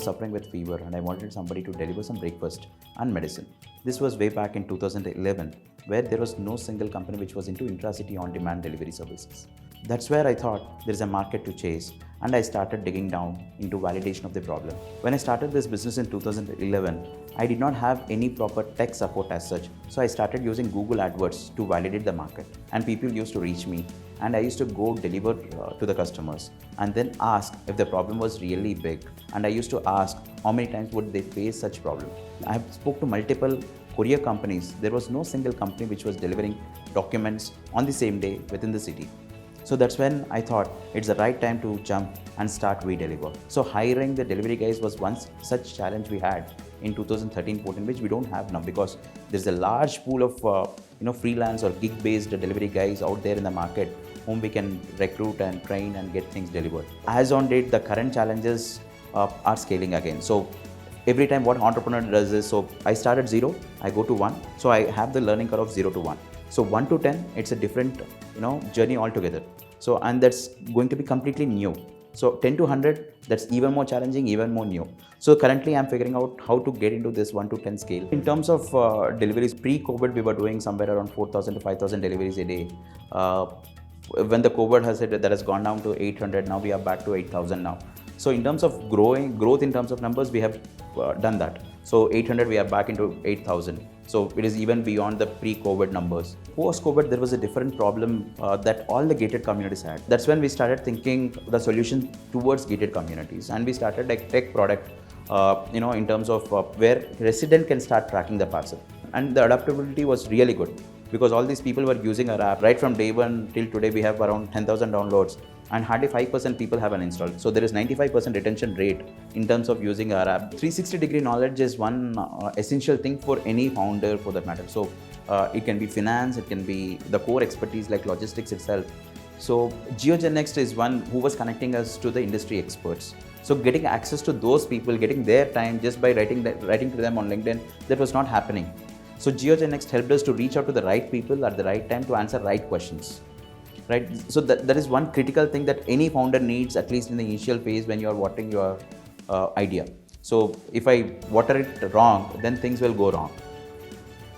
was suffering with fever and I wanted somebody to deliver some breakfast and medicine. This was way back in 2011, where there was no single company which was into intracity on-demand delivery services. That's where I thought there is a market to chase, and I started digging down into validation of the problem. When I started this business in 2011, I did not have any proper tech support as such, so I started using Google AdWords to validate the market, and people used to reach me, and I used to go deliver to the customers and then ask if the problem was really big, and I used to ask how many times would they face such problem. I have spoke to multiple courier companies. There was no single company which was delivering documents on the same day within the city. So that's when I thought it's the right time to jump and start WeDeliver. So hiring the delivery guys was once such challenge we had in 2013-14, which we don't have now, because there's a large pool of freelance or gig-based delivery guys out there in the market whom we can recruit and train and get things delivered. As on date, the current challenges are scaling again. So every time what entrepreneur does is, so I start at 0, I go to 1. So I have the learning curve of 0 to 1. So 1 to 10, it's a different journey altogether. So, and that's going to be completely new. So 10 to 100, that's even more challenging, even more new. So currently I'm figuring out how to get into this 1 to 10 scale. In terms of deliveries, pre-COVID, we were doing somewhere around 4,000 to 5,000 deliveries a day. When the COVID has hit, that has gone down to 800. Now we are back to 8,000 now. So in terms of growth in terms of numbers, we have done that. So 800, we are back into 8,000. So it is even beyond the pre-COVID numbers. Post-COVID, there was a different problem that all the gated communities had. That's when we started thinking the solution towards gated communities, and we started like tech product, in terms of where resident can start tracking the parcel. And the adaptability was really good, because all these people were using our app right from day one till today. We have around 10,000 downloads, and hardly 5% people have uninstalled. So there is 95% retention rate in terms of using our app. 360-degree knowledge is one essential thing for any founder, for that matter. So it can be finance, it can be the core expertise like logistics itself. So GeoGenNext is one who was connecting us to the industry experts. So getting access to those people, getting their time just by writing to them on LinkedIn, that was not happening. So GeoGenNext helped us to reach out to the right people at the right time to answer right questions. Right? So that is one critical thing that any founder needs, at least in the initial phase when you are watering your idea. So if I water it wrong, then things will go wrong.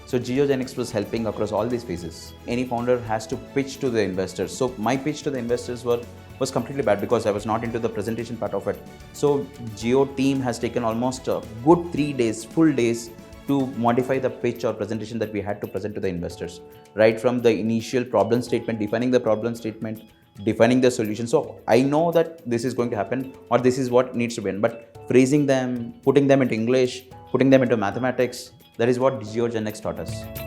So GeoGenNext was helping across all these phases. Any founder has to pitch to the investors. So my pitch to the investors was completely bad, because I was not into the presentation part of it. So Geo team has taken almost a good 3 days, full days, to modify the pitch or presentation that we had to present to the investors. Right from the initial problem statement, defining the problem statement, defining the solution. So I know that this is going to happen, or this is what needs to be done, but phrasing them, putting them into English, putting them into mathematics, that is what GeoGenNext taught us.